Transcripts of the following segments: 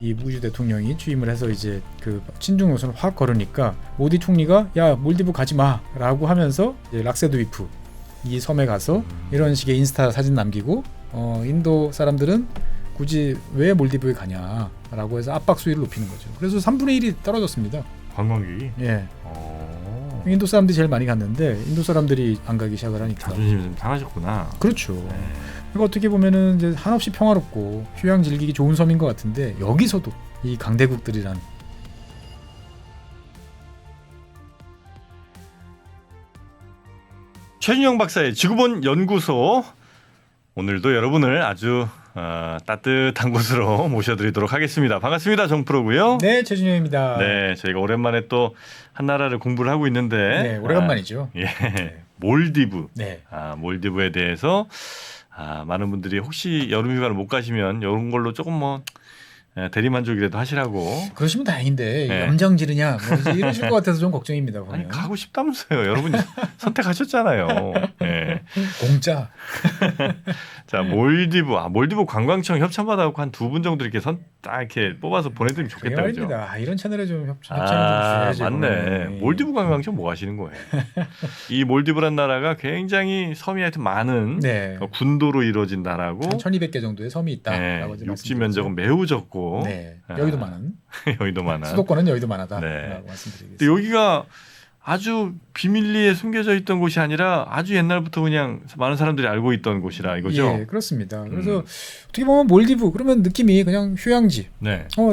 이 부시 대통령이 취임을 해서 이제 그 친중 노선을 확 걸으니까 모디 총리가 야 몰디브 가지 마라고 하면서 이제 락세드위프 이 섬에 가서 이런 식의 인스타 사진 남기고 인도 사람들은 굳이 왜 몰디브에 가냐라고 해서 압박 수위를 높이는 거죠. 그래서 3분의 1이 떨어졌습니다. 관광객이. 예. 인도 사람들이 제일 많이 갔는데 인도 사람들이 안 가기 시작을 하니까 자존심이 좀 상하셨구나. 그렇죠. 그러니까 어떻게 보면은 이제 한없이 평화롭고 휴양 즐기기 좋은 섬인 것 같은데 여기서도 이 강대국들이란 최준영 박사의 지구본 연구소, 오늘도 여러분을 아주 따뜻한 곳으로 모셔드리도록 하겠습니다. 반갑습니다. 정프로고요. 네, 최준영입니다. 네, 저희가 오랜만에 또 한나라를 공부를 하고 있는데, 네, 오래간만이죠. 몰디브. 네. 몰디브에 대해서 많은 분들이 혹시 여름휴가를 못 가시면 이런 걸로 조금 뭐 대리만족이라도 하시라고. 그러시면 다행인데 네. 염장 지르냐 뭐 이러실 것 같아서 좀 걱정입니다. 보면. 아니, 가고 싶다면서요. 여러분이 선택하셨잖아요. 네. 공짜. 자, 몰디브 관광청 협찬받아갖고 한 2분 정도 이렇게 딱 이렇게 뽑아서 보내드리면 좋겠다, 그죠? 말입니다. 이런 채널에 좀 협찬을 좀 주셔야지. 맞네. 몰디브 관광청 뭐 하시는 거예요? 이 몰디브란 나라가 굉장히 섬이 하여튼 많은 군도로 이루어진 나라고, 1200개 정도의 섬이 있다라고 육지 면적은 매우 적고, 여의도 많은. 여의도 많은. 수도권은 여의도 많다라고 말씀드리겠습니다. 근데 여기가 아주 비밀리에 숨겨져 있던 곳이 아니라 아주 옛날부터 그냥 많은 사람들이 알고 있던 곳이라 이거죠. 예, 그렇습니다. 그래서 어떻게 보면 몰디브 그러면 느낌이 그냥 휴양지,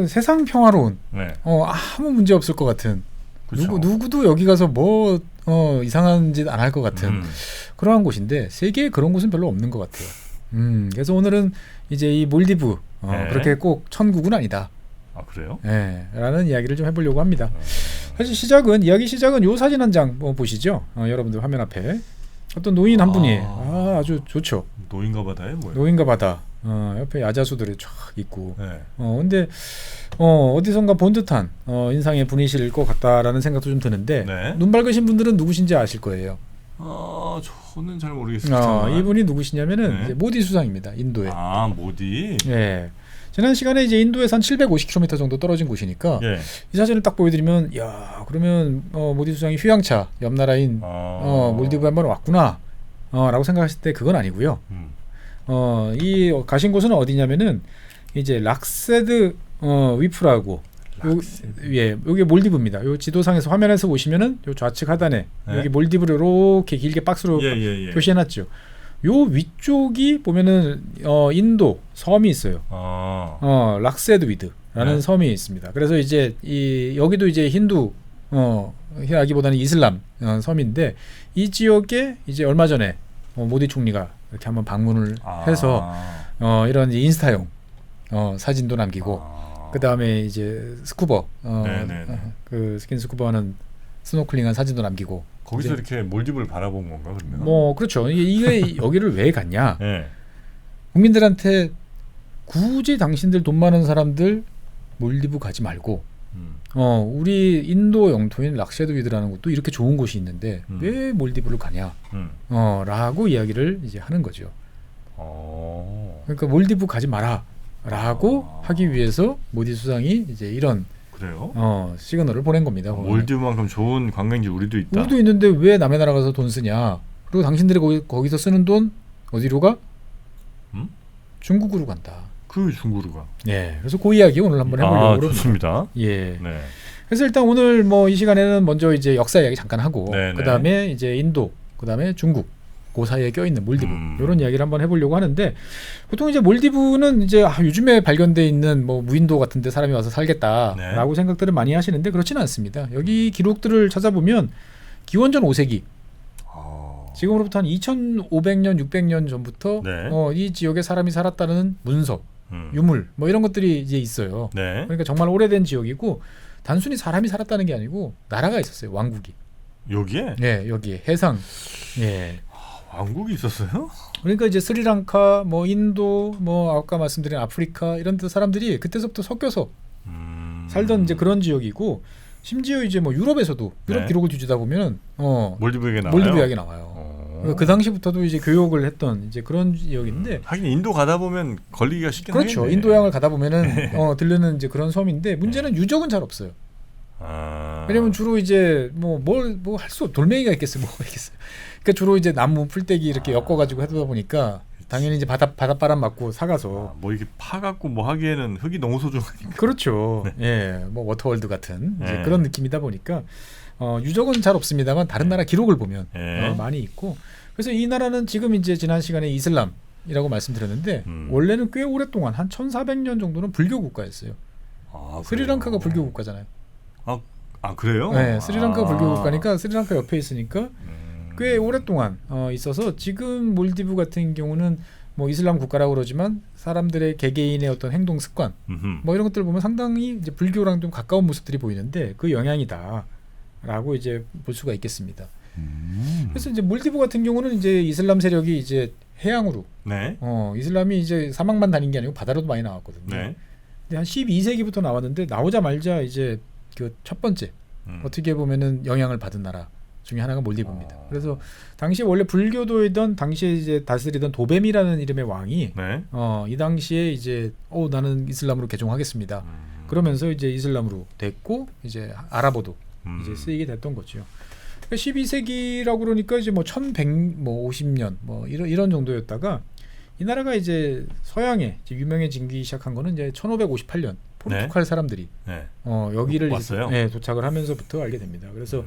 세상 평화로운, 아무 문제 없을 것 같은, 그렇죠. 누구도 여기 가서 뭐 이상한 짓 안 할 것 같은 그러한 곳인데 세계에 그런 곳은 별로 없는 것 같아요. 그래서 오늘은 이제 이 몰디브 그렇게 꼭 천국은 아니다. 아, 그래요? 네, 라는 이야기를 좀 해보려고 합니다. 사실 이야기 시작은 요 사진 한 장 보시죠. 여러분들 화면 앞에 어떤 노인 한 분이 아주 좋죠. 노인가 바다예요, 뭐예요? 노인가 바다. 옆에 야자수들이 쫙 있고. 근데 어디선가 본 듯한 인상의 분이실 것 같다라는 생각도 좀 드는데 눈 밝으신 분들은 누구신지 아실 거예요. 저는 잘 모르겠습니다. 이분이 누구시냐면은 이제 모디 수상입니다. 인도에. 모디. 네. 지난 시간에 이제 인도에서 한 750km 정도 떨어진 곳이니까 이 사진을 딱 보여드리면 야 그러면 모디 수상이 휴양차 옆 나라인 몰디브 한번 왔구나 라고 생각하실 때 그건 아니고요. 이 가신 곳은 어디냐면은 이제 락세드 위프라고 여기 몰디브입니다. 요 지도상에서 화면에서 보시면은 요 좌측 하단에 여기 몰디브를 이렇게 길게 박스로 표시해놨죠. 요 위쪽이 보면은 인도 섬이 있어요. 락세드위드라는 섬이 있습니다. 그래서 이제 여기도 이제 힌두 아기보다는 이슬람 섬인데 이 지역에 이제 얼마 전에 모디 총리가 이렇게 한번 방문을 해서 이런 이제 인스타용 사진도 남기고 그 다음에 이제 스쿠버 그 스킨 스쿠버는 스노클링한 사진도 남기고. 거기서 이렇게 몰디브를 바라본 건가 그러면? 그렇죠. 이게 여기를 왜 갔냐? 국민들한테 굳이 당신들 돈 많은 사람들 몰디브 가지 말고 우리 인도 영토인 락세드위드라는 곳도 이렇게 좋은 곳이 있는데 왜 몰디브를 가냐? 라고 이야기를 이제 하는 거죠. 그러니까 몰디브 가지 마라라고 하기 위해서 모디 수상이 이제 이런 시그널을 보낸 겁니다. 몰디브만큼 좋은 관광지 우리도 있다. 우리도 있는데 왜 남의 나라 가서 돈 쓰냐? 그리고 당신들이 거기서 쓰는 돈 어디로 가? 중국으로 간다. 그 중국으로 가. 그래서 그 이야기 오늘 한번 해보려고 좋습니다. 그래서 일단 오늘 뭐 이 시간에는 먼저 이제 역사 이야기 잠깐 하고 그 다음에 이제 인도, 그 다음에 중국. 그 사이에 껴있는 몰디브 이런 이야기를 한번 해보려고 하는데 보통 이제 몰디브는 이제 요즘에 발견돼 있는 뭐 무인도 같은데 사람이 와서 살겠다라고 생각들을 많이 하시는데 그렇지는 않습니다. 여기 기록들을 찾아보면 기원전 5세기 지금으로부터 한 2,500년, 600년 전부터 이 지역에 사람이 살았다는 문서, 유물 뭐 이런 것들이 이제 있어요. 그러니까 정말 오래된 지역이고 단순히 사람이 살았다는 게 아니고 나라가 있었어요. 왕국이. 여기에? 여기에 해상. 왕국이 있었어요? 그러니까 이제 스리랑카, 뭐 인도, 뭐 아까 말씀드린 아프리카 이런 데 사람들이 그때서부터 섞여서 살던 이제 그런 지역이고 심지어 이제 뭐 유럽에서도 유럽 기록을 뒤지다 보면 몰디브 이야기 나와요. 몰디브 이야기 나와요. 그 당시부터도 이제 교역을 했던 이제 그런 지역인데 하긴 인도 가다 보면 걸리기가 쉽긴 그렇죠. 하겠네. 인도양을 가다 보면은 들르는 이제 그런 섬인데 문제는 유적은 잘 없어요. 왜냐면 주로 이제 뭐 할 수 돌멩이가 있겠어요. 뭐가 있겠어요. 그러니까 주로 이제 나무 풀떼기 이렇게 엮어가지고 하다 보니까 당연히 이제 바닷바람 맞고 사가서 뭐 이렇게 파갖고 뭐 하기에는 흙이 너무 소중하니까. 그렇죠. 예, 뭐 워터월드 같은 이제 그런 느낌이다 보니까 유적은 잘 없습니다만 다른 나라 기록을 보면 많이 있고 그래서 이 나라는 지금 이제 지난 시간에 이슬람이라고 말씀드렸는데 원래는 꽤 오랫동안 한 1400년 정도는 불교 국가였어요. 스리랑카가 불교 국가잖아요. 그래요? 네, 스리랑카가 불교 국가니까 스리랑카 옆에 있으니까 꽤 오랫동안 있어서 지금 몰디브 같은 경우는 뭐 이슬람 국가라고 그러지만 사람들의 개개인의 어떤 행동 습관 뭐 이런 것들 보면 상당히 이제 불교랑 좀 가까운 모습들이 보이는데 그 영향이다라고 이제 볼 수가 있겠습니다. 그래서 이제 몰디브 같은 경우는 이제 이슬람 세력이 이제 해양으로 이슬람이 이제 사막만 다닌 게 아니고 바다로도 많이 나왔거든요. 근데 한 12세기부터 나왔는데 나오자마자 이제 그 첫 번째 어떻게 보면은 영향을 받은 나라 중에 하나가 몰디브입니다. 그래서 당시 원래 불교도이던 당시에 이제 다스리던 도뱀이라는 이름의 왕이 이 당시에 이제 나는 이슬람으로 개종하겠습니다. 그러면서 이제 이슬람으로 됐고 이제 아랍어도 이제 쓰이게 됐던 거죠. 그러니까 12세기라고 그러니까 이제 뭐 1150년 뭐 이런 정도였다가 이 나라가 이제 서양에 이제 유명해지기 시작한 거는 이제 1558년 포르투갈 사람들이 여기를 이제, 도착을 하면서부터 알게 됩니다. 그래서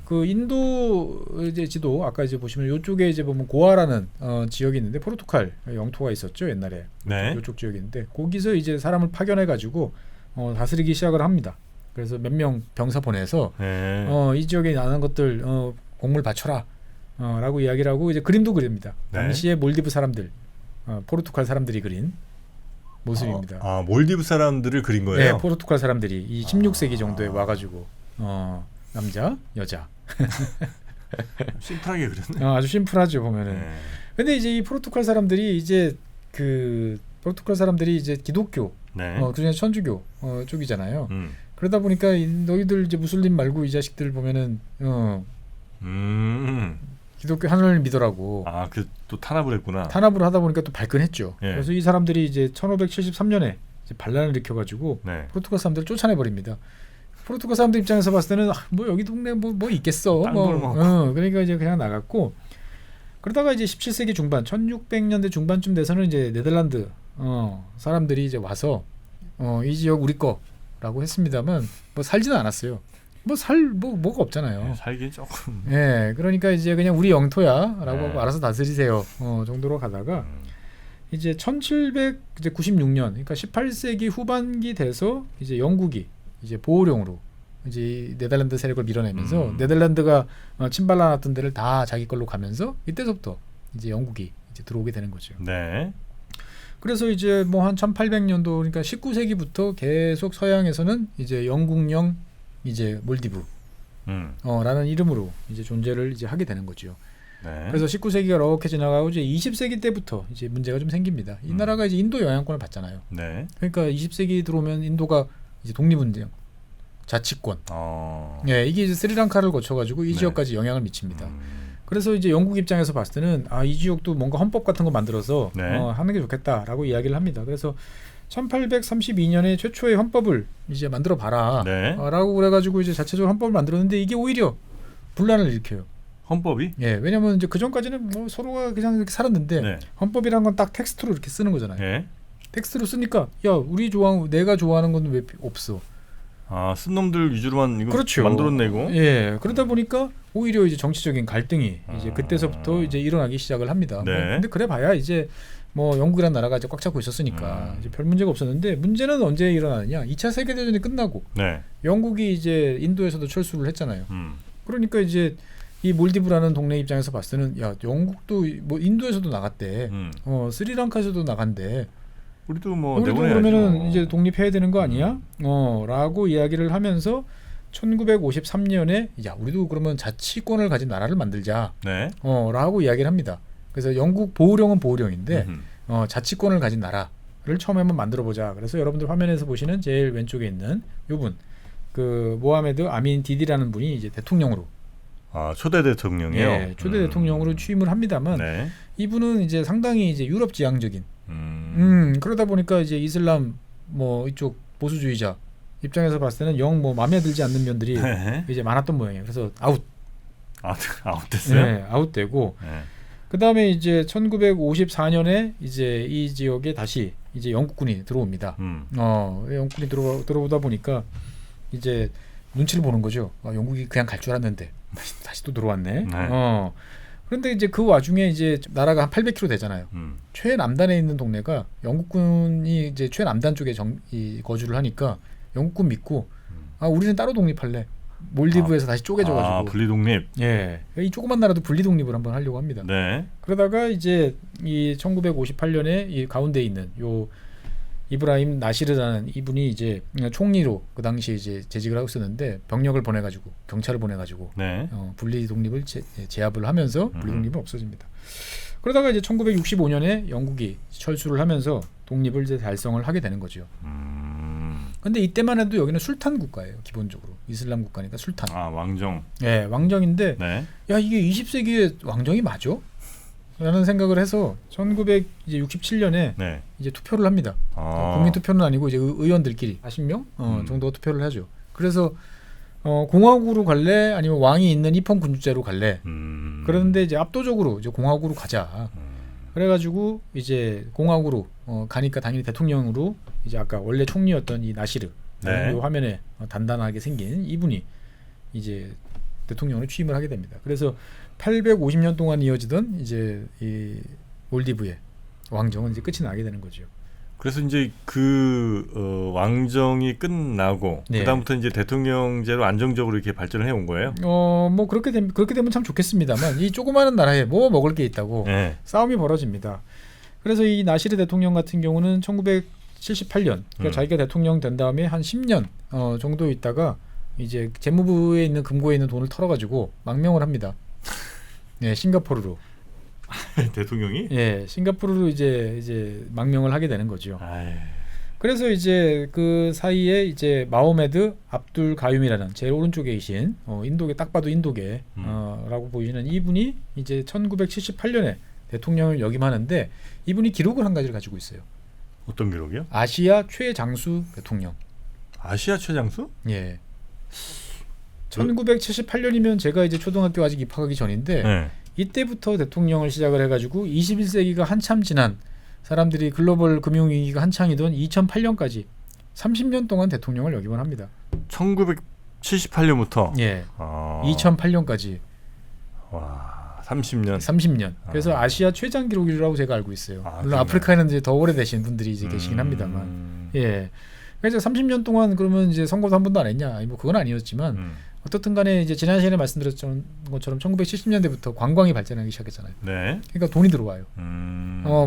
그 인도 이제 지도 아까 이제 보시면 이쪽에 이제 보면 고아라는 지역이 있는데 포르투갈 영토가 있었죠 옛날에 이쪽 지역이 있는데 거기서 이제 사람을 파견해 가지고 다스리기 시작을 합니다. 그래서 몇 명 병사 보내서 이 지역에 나는 것들 공물 바쳐라 라고 이야기를 하고 이제 그림도 그립니다. 당시에 몰디브 사람들 포르투갈 사람들이 그린 모습입니다. 몰디브 사람들을 그린 거예요? 네, 포르투갈 사람들이 이 16세기 정도에 와가지고 남자, 여자. 심플하게 그렸네. 아주 심플하죠 보면은. 근데 이제 이 포르투갈 사람들이 이제 기독교, 그중에 천주교 쪽이잖아요. 그러다 보니까 너희들 이제 무슬림 말고 이 자식들 보면은 기독교 하나님을 믿으라고. 또 탄압을 했구나. 탄압을 하다 보니까 또 발끈했죠. 그래서 이 사람들이 이제 1573년에 이제 반란을 일으켜가지고 포르투갈 사람들을 쫓아내 버립니다. 포르투갈 사람들 입장에서 봤을 때는 뭐 여기 동네 뭐 있겠어. 그러니까 이제 그냥 나갔고 그러다가 이제 17세기 중반, 1600년대 중반쯤 돼서는 이제 네덜란드 사람들이 이제 와서 이 지역 우리 거라고 했습니다만 뭐 살지는 않았어요. 뭐가 없잖아요. 살긴 조금. 그러니까 이제 그냥 우리 영토야라고 하고 알아서 다스리세요. 정도로 가다가 이제 1796년, 그러니까 18세기 후반기 돼서 이제 영국이 이제 보호령으로 이제 네덜란드 세력을 밀어내면서 네덜란드가 침발라놨던 데를 다 자기 걸로 가면서 이때서부터 이제 영국이 이제 들어오게 되는 거죠. 그래서 이제 뭐 한 1800년도 그러니까 19세기부터 계속 서양에서는 이제 영국령 이제 몰디브 라는 이름으로 이제 존재를 이제 하게 되는 거죠. 그래서 19세기가 이렇게 지나가고 이제 20세기 때부터 이제 문제가 좀 생깁니다. 이 나라가 이제 인도 영향권을 받잖아요. 그러니까 20세기 들어오면 인도가 이제 독립운동, 자치권. 이게 이제 스리랑카를 거쳐가지고 이 지역까지 영향을 미칩니다. 그래서 이제 영국 입장에서 봤을 때는 이 지역도 뭔가 헌법 같은 거 만들어서 하는 게 좋겠다라고 이야기를 합니다. 그래서 1832년에 최초의 헌법을 이제 만들어 봐라 라고 그래가지고 이제 자체적으로 헌법을 만들었는데 이게 오히려 분란을 일으켜요. 헌법이? 왜냐면 이제 그 전까지는 뭐 서로가 그냥 이렇게 살았는데 헌법이란 건 딱 텍스트로 이렇게 쓰는 거잖아요. 텍스트로 쓰니까 내가 좋아하는 건 왜 없어? 쓴 놈들 위주로만 이거 만들었네고. 그러다 보니까 오히려 이제 정치적인 갈등이 이제 그때서부터 이제 일어나기 시작을 합니다. 근데 그래봐야 이제 뭐 영국이라는 나라가 이제 꽉 잡고 있었으니까 이제 별 문제가 없었는데 문제는 언제 일어나느냐? 2차 세계 대전이 끝나고 영국이 이제 인도에서도 철수를 했잖아요. 그러니까 이제 이 몰디브라는 동네 입장에서 봤을 때는 영국도 뭐 인도에서도 나갔대, 스리랑카에서도 나간대. 우리도 뭐 우리도 그러면은 이제 독립해야 되는 거 아니야? 라고 이야기를 하면서 1953년에 우리도 그러면 자치권을 가진 나라를 만들자. 라고 이야기를 합니다. 그래서 영국 보호령은 보호령인데 자치권을 가진 나라를 처음에 한번 만들어보자. 그래서 여러분들 화면에서 보시는 제일 왼쪽에 있는 이분, 그 모하메드 아민 디디라는 분이 이제 대통령으로 초대 대통령이요. 예, 초대 대통령으로 취임을 합니다만 네. 이분은 이제 상당히 이제 유럽 지향적인 그러다 보니까 이제 이슬람 뭐 이쪽 보수주의자 입장에서 봤을 때는 영 뭐 마음에 들지 않는 면들이 네. 이제 많았던 모양이에요. 그래서 아웃됐어요? 네, 아웃되고 네. 그다음에 이제 1954년에 이제 이 지역에 다시 이제 영국군이 들어옵니다. 영국군이 들어오다 보니까 이제 눈치를 보는 거죠. 영국이 그냥 갈 줄 알았는데 다시 또 들어왔네. 네. 그런데 이제 그 와중에 이제 나라가 한 800km 되잖아요. 최남단에 있는 동네가 영국군이 이제 최남단 쪽에 거주를 하니까 영국군 믿고 우리는 따로 독립할래. 몰디브에서 다시 쪼개져가지고 분리 독립. 예, 이 조그만 나라도 분리 독립을 한번 하려고 합니다. 네. 그러다가 이제 이 1958년에 이 가운데 있는 요 이브라임 나시르라는 이분이 이제 총리로 그 당시에 이제 재직을 하고 있었는데 병력을 보내가지고 경찰을 보내가지고 네. 분리 독립을 제압을 하면서 분리 독립은 없어집니다. 그러다가 이제 1965년에 영국이 철수를 하면서 독립을 이제 달성을 하게 되는 거죠. 근데 이때만 해도 여기는 술탄 국가예요. 기본적으로 이슬람 국가니까 술탄. 왕정. 네, 왕정인데 네. 야 이게 20세기에 왕정이 맞아? 라는 생각을 해서 1967년에 네. 이제 투표를 합니다. 국민 투표는 아니고 이제 의원들끼리 40명 정도가 투표를 하죠. 그래서 공화국으로 갈래 아니면 왕이 있는 입헌 군주제로 갈래. 그런데 이제 압도적으로 이제 공화국으로 가자. 그래가지고 이제 공화국으로 가니까 당연히 대통령으로 이제 아까 원래 총리였던 이 나시르 네. 이 화면에 단단하게 생긴 이분이 이제 대통령으로 취임을 하게 됩니다. 그래서 850년 동안 이어지던 이제 이 몰디브의 왕정은 이제 끝이 나게 되는 거죠. 그래서 이제 그 왕정이 끝나고 네. 그다음부터 이제 대통령제로 안정적으로 이렇게 발전을 해온 거예요. 뭐 그렇게 되면 참 좋겠습니다만 이 조그마한 나라에 뭐 먹을 게 있다고 네. 싸움이 벌어집니다. 그래서 이 나시르 대통령 같은 경우는 1978년 그러니까 자기가 대통령 된 다음에 한 10년 정도 있다가 이제 재무부에 있는 금고에 있는 돈을 털어가지고 망명을 합니다. 네, 싱가포르로. 대통령이? 예, 싱가포르로 이제 망명을 하게 되는 거죠. 아이. 그래서 이제 그 사이에 이제 마호메드 압둘 가윰이라는 제일 오른쪽에 계신 인도계 딱 봐도 인도계 라고 보이는 이분이 이제 1978년에 대통령을 역임하는데 이분이 기록을 한 가지를 가지고 있어요. 어떤 기록이요? 아시아 최장수 대통령. 아시아 최장수? 예. 1978년이면 제가 이제 초등학교 아직 입학하기 전인데 네. 이때부터 대통령을 시작을 해가지고 21세기가 한참 지난 사람들이 글로벌 금융위기가 한창이던 2008년까지 30년 동안 대통령을 역임을 합니다. 1978년부터 예. 2008년까지. 와, 30년. 30년. 그래서 아시아 최장 기록이라고 제가 알고 있어요. 물론 그러네. 아프리카에는 이제 더 오래되신 분들이 이제 계시긴 합니다만. 예. 그래서 30년 동안 그러면 이제 선거도 한 번도 안 했냐? 뭐 그건 아니었지만 어떻든 간에 이제 지난 시간에 말씀드렸던 것처럼 1970년대부터 관광이 발전하기 시작했잖아요. 네. 그러니까 돈이 들어와요.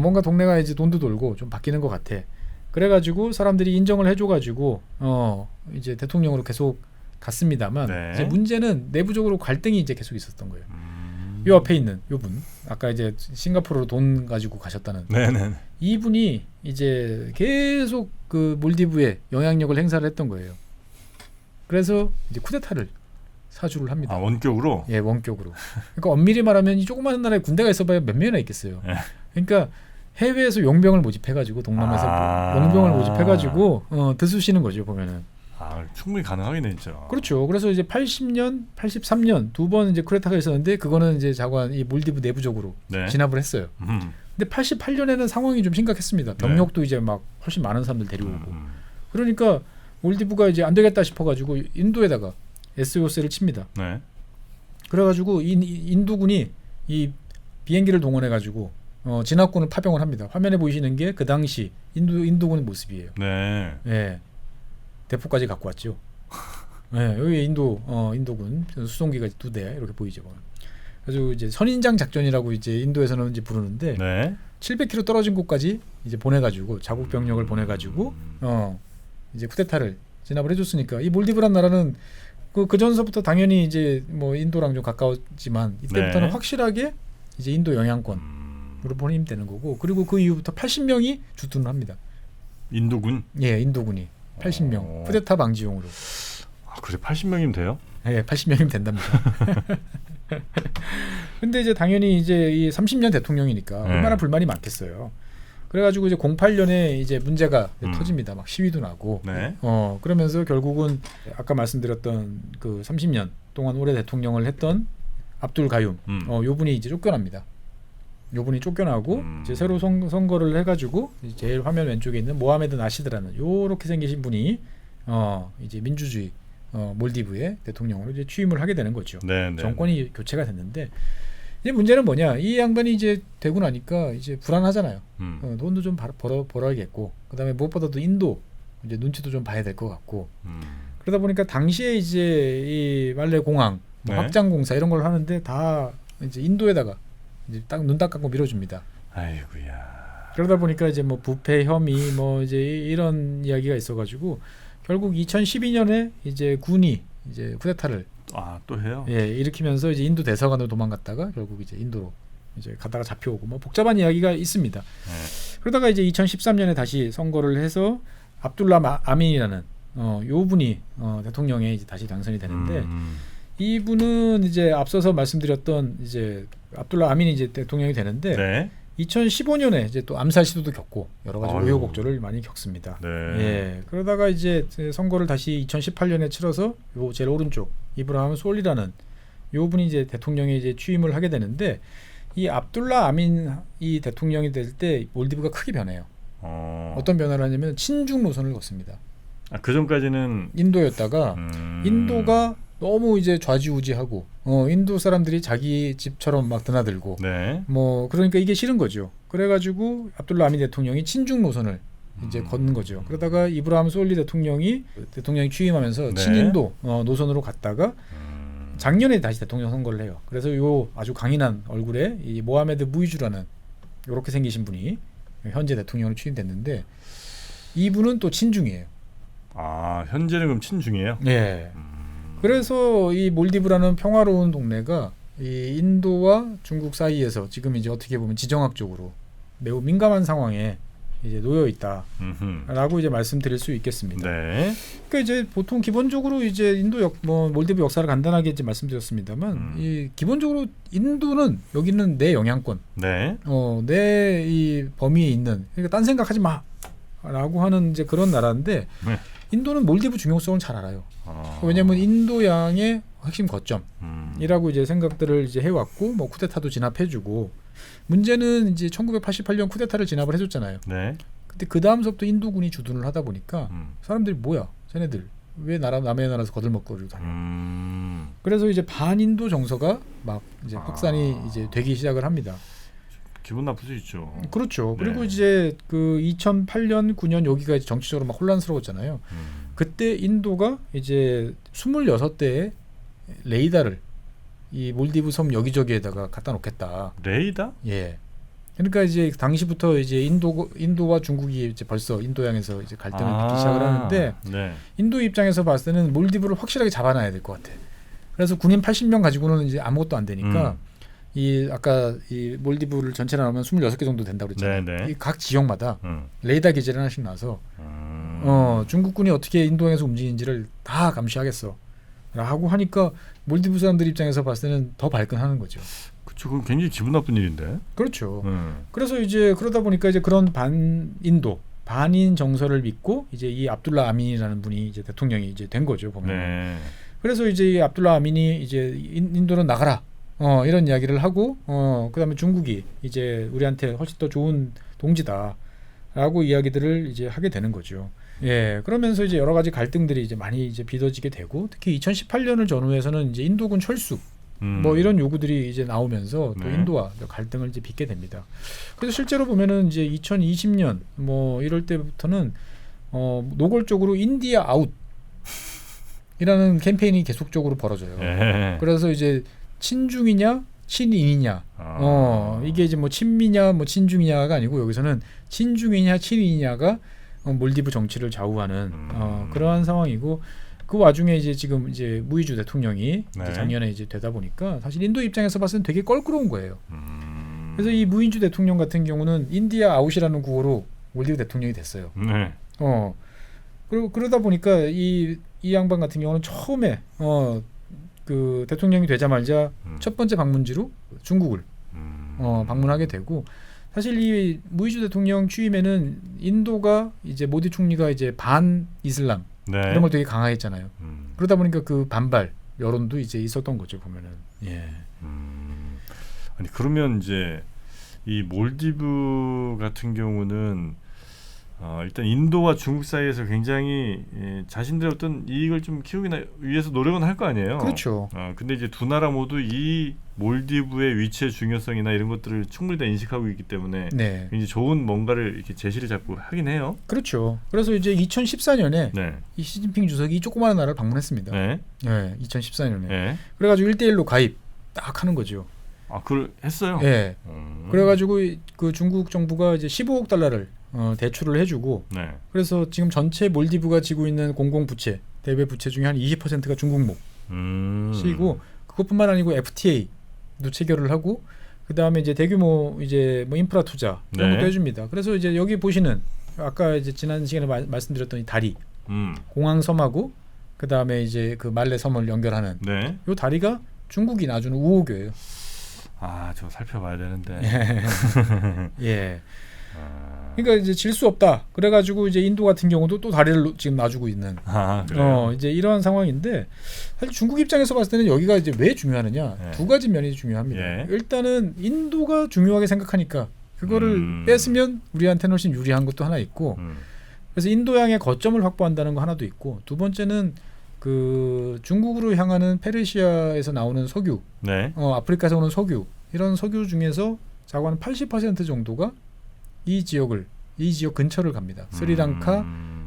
뭔가 동네가 이제 돈도 돌고 좀 바뀌는 것 같아. 그래가지고 사람들이 인정을 해줘가지고 이제 대통령으로 계속 갔습니다만 네. 이제 문제는 내부적으로 갈등이 이제 계속 있었던 거예요. 요 앞에 있는 요 분, 아까 이제 싱가포르로 돈 가지고 가셨다는 네네. 이분이 이제 계속 그 몰디브에 영향력을 행사를 했던 거예요. 그래서 이제 쿠데타를 사주를 합니다. 원격으로? 예, 원격으로. 그러니까 엄밀히 말하면 이 조그마한 나라에 군대가 있어봐야 몇 명이나 있겠어요. 네. 그러니까 해외에서 용병을 모집해가지고 동남아에서 용병을 모집해가지고 드수시는 거죠 보면은. 충분히 가능하겠네 진짜. 그렇죠. 그래서 이제 80년, 83년 두 번 이제 쿠데타가 있었는데 그거는 이제 자관 이 몰디브 내부적으로 네. 진압을 했어요. 근데 88년에는 상황이 좀 심각했습니다. 병력도 이제 막 훨씬 많은 사람들 데려오고. 그러니까 몰디브가 이제 안 되겠다 싶어가지고 인도에다가 SOS를 칩니다. 네. 그래가지고 인도군이 이 비행기를 동원해가지고 진압군을 파병을 합니다. 화면에 보이시는 게 그 당시 인도군 모습이에요. 네. 예. 대포까지 갖고 왔죠. 예, 여기 인도군 수송기가 2대 이렇게 보이죠. 그래서 이제 선인장 작전이라고 이제 인도에서는 이제 부르는데 네. 700km 떨어진 곳까지 이제 보내가지고 자국 병력을 보내가지고 이제 쿠데타를 진압을 해줬으니까 이 몰디브란 나라는 그 전서부터 당연히 이제 뭐 인도랑 좀 가까웠지만 이때부터는 네. 확실하게 이제 인도 영향권으로 보임되는 거고 그리고 그 이후부터 80명이 주둔을 합니다. 인도군? 예, 인도군이 80명 쿠데타 방지용으로. 그래 80명이면 돼요? 예, 80명이면 된답니다. 근데 이제 당연히 이제 이 30년 대통령이니까 얼마나 불만이 많겠어요. 그래가지고 이제 08년에 이제 문제가 터집니다. 막 시위도 나고. 네. 그러면서 결국은 아까 말씀드렸던 그 30년 동안 오래 대통령을 했던 압둘 가욤, 요 분이 이제 쫓겨납니다. 요 분이 쫓겨나고 이제 새로 선거를 해가지고 제일 화면 왼쪽에 있는 모하메드 나시드라는 요렇게 생기신 분이 이제 민주주의 몰디브의 대통령으로 이제 취임을 하게 되는 거죠. 네, 네, 정권이 교체가 됐는데 이제 문제는 뭐냐? 이 양반이 이제 되고 나니까 이제 불안하잖아요. 돈도 좀 벌어야겠고, 그다음에 무엇보다도 인도 이제 눈치도 좀 봐야 될 것 같고. 그러다 보니까 당시에 이제 이 말레 공항, 뭐 네. 확장 공사 이런 걸 하는데 다 이제 인도에다가 이제 딱 눈 딱 감고 밀어줍니다. 아이고야. 그러다 보니까 이제 뭐 부패 혐의 뭐 이제 이런 이야기가 있어가지고 결국 2012년에 이제 군이 이제 쿠데타를 또 해요? 일으키면서 이제 인도 대사관으로 도망갔다가 결국 이제 인도로 이제 가다가 잡혀오고 뭐 복잡한 이야기가 있습니다. 그러다가 이제 2013년에 다시 선거를 해서 압둘라 아민이라는 요 분이 대통령에 이제 다시 당선이 되는데 이분은 이제 앞서서 말씀드렸던 이제 압둘라 아민이 이제 대통령이 되는데 네. 2015년에 이제 또 암살 시도도 겪고 여러 가지 우여곡절을 많이 겪습니다. 네. 그러다가 이제 선거를 다시 2018년에 치러서 요 제일 오른쪽 이브라함 솔리라는 요 분이 이제 대통령에 이제 취임을 하게 되는데 이 압둘라 아민 이 대통령이 될 때 몰디브가 크게 변해요. 어떤 변화를 하냐면 친중 노선을 걷습니다. 그 전까지는 인도였다가 인도가 너무 이제 좌지우지하고 인도 사람들이 자기 집처럼 막 드나들고 네. 뭐 그러니까 이게 싫은 거죠. 그래가지고 압둘라 아민 대통령이 친중 노선을 이제 걷는 거죠. 그러다가 이브라함 솔리 대통령이 취임하면서 네. 친인도 노선으로 갔다가 작년에 다시 대통령 선거를 해요. 그래서 요 아주 강인한 얼굴에 이 모하메드 무이주라는 이렇게 생기신 분이 현재 대통령으로 취임됐는데 이분은 또 친중이에요. 현재는 그럼 친중이에요? 네. 그래서 이 몰디브라는 평화로운 동네가 이 인도와 중국 사이에서 지금 이제 어떻게 보면 지정학적으로 매우 민감한 상황에 이제 놓여 있다라고 이제 말씀드릴 수 있겠습니다. 네. 그러니까 이제 보통 기본적으로 이제 인도 몰디브 역사를 간단하게 이제 말씀드렸습니다만 이 기본적으로 인도는 여기는 내 영향권, 네. 내 이 범위에 있는 그러니까 딴 생각하지 마라고 하는 이제 그런 나라인데 네. 인도는 몰디브 중요성을 잘 알아요. 왜냐하면 인도양의 핵심 거점이라고 이제 생각들을 이제 해왔고 뭐 쿠데타도 진압해주고 문제는 이제 1988년 쿠데타를 진압을 해줬잖아요. 네. 근데 그 다음서부터 인도군이 주둔을 하다 보니까 사람들이 뭐야, 쟤네들 왜 남의 나라에서 거들먹거리고 다녀? 그래서 이제 반인도 정서가 막 이제 확산이 이제 되기 시작을 합니다. 기분 나쁠 수 있죠. 그렇죠. 네. 그리고 이제 그 2008년, 9년 여기가 이제 정치적으로 막 혼란스러웠잖아요. 그때 인도가 이제 26대의 레이더를 이 몰디브 섬 여기저기에다가 갖다 놓겠다. 레이더? 예. 그러니까 이제 당시부터 이제 인도와 중국이 이제 벌써 인도양에서 이제 갈등을 빚기 시작을 하는데 네. 인도 입장에서 봤을 때는 몰디브를 확실하게 잡아놔야 될 것 같아. 그래서 군인 80명 가지고는 이제 아무것도 안 되니까 이 아까 이 몰디브를 전체로 나오면 26개 정도 된다고 그랬잖아요. 네네. 이 각 지역마다 레이더 기지를 하나씩 놔서 중국군이 어떻게 인도양에서 움직이는지를 다 감시하겠어 라고 하니까 몰디브 사람들 입장에서 봤을 때는 더 발끈하는 거죠. 그렇죠. 그건 굉장히 기분 나쁜 일인데. 그렇죠. 그래서 이제 그러다 보니까 이제 그런 반인 정서를 믿고 이제 이 압둘라 아민이라는 분이 이제 대통령이 이제 된 거죠, 보면. 네. 그래서 이제 이 압둘라 아민이 이제 인도는 나가라. 이런 이야기를 하고 그다음에 중국이 이제 우리한테 훨씬 더 좋은 동지다라고 이야기들을 이제 하게 되는 거죠. 예, 그러면서 이제 여러 가지 갈등들이 이제 많이 이제 빚어지게 되고 특히 2018년을 전후해서는 이제 인도군 철수 뭐 이런 요구들이 이제 나오면서 또 인도와 갈등을 이제 빚게 됩니다. 그래서 실제로 보면은 이제 2020년 뭐 이럴 때부터는 노골적으로 인디아 아웃이라는 캠페인이 계속적으로 벌어져요. 예. 그래서 이제 친중이냐 친인이냐 이게 이제 뭐 친미냐 뭐 친중이냐가 아니고 여기서는 친중이냐 친인이냐가 몰디브 정치를 좌우하는 그러한 상황이고 그 와중에 이제 지금 이제 무이주 대통령이 이제 작년에 이제 되다 보니까 사실 인도 입장에서 봤을 땐 되게 껄끄러운 거예요. 그래서 이 무이주 대통령 같은 경우는 인디아 아웃이라는 구호로 몰디브 대통령이 됐어요. 네. 그리고 그러다 보니까 이 양반 같은 경우는 처음에 그 대통령이 되자마자 첫 번째 방문지로 중국을 방문하게 되고 사실 이 무이즈 대통령 취임에는 인도가 이제 모디 총리가 이제 반 이슬람 네. 이런 걸 되게 강화했잖아요. 그러다 보니까 그 반발 여론도 이제 있었던 거죠 보면은. 예. 아니 그러면 이제 이 몰디브 같은 경우는 일단 인도와 중국 사이에서 굉장히 자신들의 어떤 이익을 좀 키우기 위해서 노력은 할 거 아니에요. 그렇죠. 근데 이제 두 나라 모두 이 몰디브의 위치의 중요성이나 이런 것들을 충분히 다 인식하고 있기 때문에 네. 굉장히 좋은 뭔가를 이렇게 제시를 자꾸 하긴 해요. 그렇죠. 그래서 이제 2014년에 네. 이 시진핑 주석이 이 조그마한 나라를 방문했습니다. 네. 네, 2014년에. 네. 그래가지고 1대1로 가입 딱 하는 거죠. 그걸 했어요. 네. 그래가지고 그 중국 정부가 이제 15억 달러를 대출을 해주고, 네. 그래서 지금 전체 몰디브가 지고 있는 공공부채, 대외 부채 중에 한 20%가 중국 몫이고, 그것뿐만 아니고 FTA도 체결을 하고, 그 다음에 이제 대규모 이제 뭐 인프라 투자 이런 것도 해줍니다. 그래서 이제 여기 보시는 아까 이제 지난 시간에 말씀드렸던 이 다리, 공항 섬하고 그 다음에 이제 그 말레 섬을 연결하는 네. 이 다리가 중국이 놔주는 우호교예요. 저 살펴봐야 되는데. 예. 그러니까 이제 질 수 없다. 그래가지고 이제 인도 같은 경우도 또 다리를 지금 놔주고 있는. 그래요? 이제 이러한 상황인데 사실 중국 입장에서 봤을 때는 여기가 이제 왜 중요하느냐? 예. 두 가지 면이 중요합니다. 예. 일단은 인도가 중요하게 생각하니까 그거를 뺐으면 우리한테는 훨씬 유리한 것도 하나 있고. 그래서 인도양의 거점을 확보한다는 거 하나도 있고, 두 번째는 그 중국으로 향하는 페르시아에서 나오는 석유, 네. 아프리카에서 오는 석유, 이런 석유 중에서 자고 한 80% 정도가 이 지역 근처를 갑니다. 스리랑카,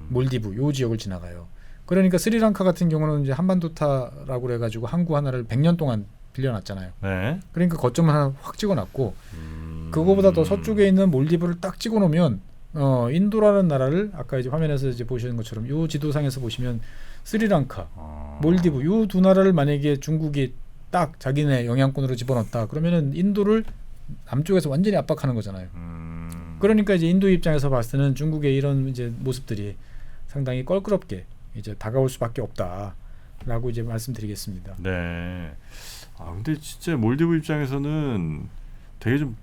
몰디브 요 지역을 지나가요. 그러니까 스리랑카 같은 경우는 이제 한반도타라고 그래가지고 항구 하나를 100년 동안 빌려놨잖아요. 네. 그러니까 거점을 하나 확 찍어놨고, 그거보다 더 서쪽에 있는 몰디브를 딱 찍어놓으면 인도라는 나라를 아까 이제 화면에서 이제 보시는 것처럼 요 지도상에서 보시면 스리랑카, 몰디브 요 두 나라를 만약에 중국이 딱 자기네 영향권으로 집어넣었다 그러면은 인도를 남쪽에서 완전히 압박하는 거잖아요. 그러니까 이제 인도 입장에서 봤을 때는 중국의 이런 이제 모습들이 상당히 껄끄럽게 이제 다가올 수밖에 없다라고 이제 말씀드리겠습니다. 네. 근데 진짜 몰디브 입장에서는 되게 좀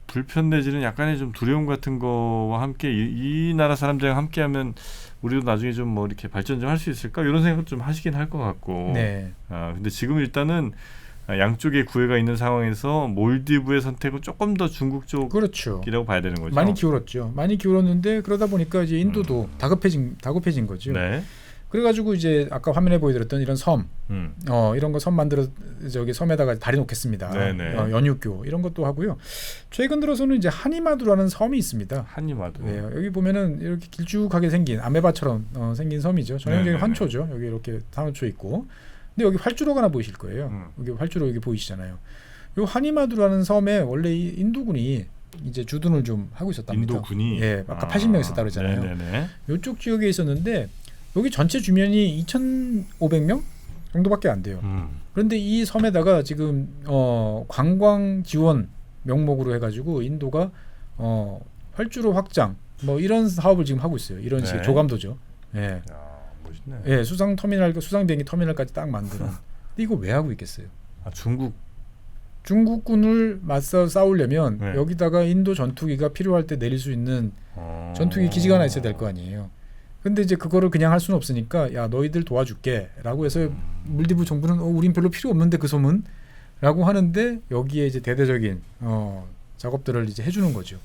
불편 내지는 약간의 좀 두려움 같은 거와 함께 이 나라 사람들이랑 함께하면 우리도 나중에 좀 뭐 이렇게 발전 좀 할 수 있을까 이런 생각 좀 하시긴 할 것 같고. 네. 근데 지금 일단은 양쪽의 구애가 있는 상황에서 몰디브의 선택은 조금 더 중국 쪽이라고 그렇죠. 봐야 되는 거죠. 많이 기울었죠. 많이 기울었는데 그러다 보니까 이제 인도도 다급해진 거죠. 네. 그래가지고 이제 아까 화면에 보여드렸던 이런 섬, 이런 거 섬 만들어 저기 섬에다가 다리 놓겠습니다. 연유교 이런 것도 하고요. 최근 들어서는 이제 하니마두라는 섬이 있습니다. 하니마두. 네, 여기 보면은 이렇게 길쭉하게 생긴 아메바처럼 생긴 섬이죠. 전형적인 환초죠. 여기 이렇게 산호초 있고. 근데 여기 활주로가 하나 보이실 거예요. 여기 활주로 여기 보이시잖아요. 요 하니마두라는 섬에 원래 이 인도군이 이제 주둔을 좀 하고 있었답니다. 인도군이? 예, 아까 80명 있었다 그랬잖아요. 네네네. 요쪽 지역에 있었는데 여기 전체 주민이 2,500명 정도밖에 안 돼요. 그런데 이 섬에다가 지금 관광 지원 명목으로 해가지고 인도가 활주로 확장 뭐 이런 사업을 지금 하고 있어요. 이런 식의 조감도죠. 예. 멋있네. 예, 수상 비행기 터미널까지 딱 만드는. 근데 이거 왜 하고 있겠어요? 중국군을 맞서 싸우려면 여기다가 인도 전투기가 필요할 때 내릴 수 있는 전투기 기지가 하나 있어야 될 거 아니에요. 근데 이제 그거를 그냥 할 수는 없으니까 야 너희들 도와줄게라고 해서 몰디브 정부는 우린 별로 필요 없는데 그 섬은라고 하는데 여기에 이제 대대적인 작업들을 이제 해주는 거죠.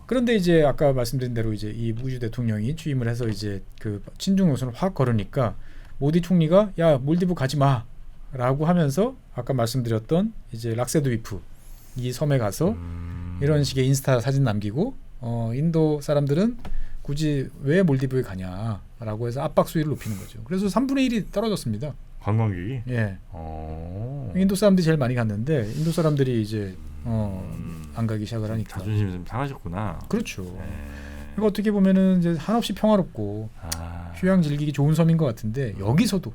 그런데 이제 아까 말씀드린 대로 이제 이 무이즈 대통령이 취임을 해서 이제 그 친중 노선을 확 걸으니까 모디 총리가 야 몰디브 가지 마라고 하면서 아까 말씀드렸던 이제 락세드위프 이 섬에 가서 이런 식의 인스타 사진 남기고 인도 사람들은 굳이 왜 몰디브에 가냐라고 해서 압박 수위를 높이는 거죠. 그래서 3분의 1이 떨어졌습니다. 관광객이? 예. 인도 사람들이 제일 많이 갔는데 인도 사람들이 이제 안 가기 시작을 하니까 자존심이 좀 상하셨구나. 그렇죠. 그러니까 어떻게 보면은 이제 한없이 평화롭고 휴양 즐기기 좋은 섬인 것 같은데 여기서도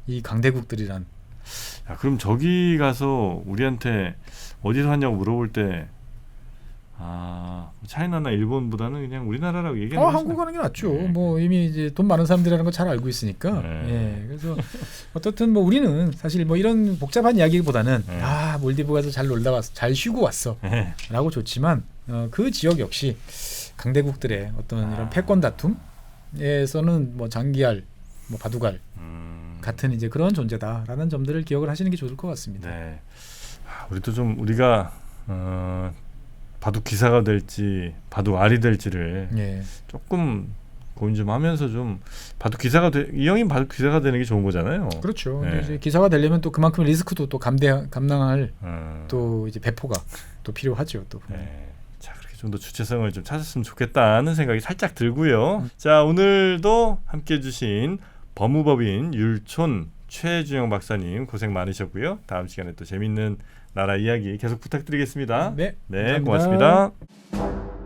이 강대국들이란. 그럼 저기 가서 우리한테 어디서 왔냐고 물어볼 때 차이나나 일본보다는 그냥 우리나라라고 얘기하는 거죠. 한국 하는 게 낫죠. 네. 뭐 이미 이제 돈 많은 사람들이라는 거 잘 알고 있으니까. 네. 예. 그래서 어떻든 뭐 우리는 사실 뭐 이런 복잡한 이야기보다는 네. 몰디브 가서 잘 놀다 왔어, 잘 쉬고 왔어라고 네. 좋지만 그 지역 역시 강대국들의 어떤 이런 패권 다툼에서는 뭐 장기알, 뭐 바둑알 같은 이제 그런 존재다라는 점들을 기억을 하시는 게 좋을 것 같습니다. 네. 우리도 좀 우리가 바둑 기사가 될지 바둑 알이 될지를 예. 조금 고민 좀 하면서 좀 바둑 기사가 이왕이면 바둑 기사가 되는 게 좋은 거잖아요. 그렇죠. 네. 근데 이제 기사가 되려면 또 그만큼 리스크도 또 감당할 또 이제 배포가 또 필요하죠. 또. 네. 자, 그렇게 좀 더 주체성을 좀 찾았으면 좋겠다는 생각이 살짝 들고요. 자, 오늘도 함께해 주신 법무법인 율촌 최주영 박사님 고생 많으셨고요. 다음 시간에 또 재밌는 나라 이야기 계속 부탁드리겠습니다. 네, 네, 감사합니다. 고맙습니다.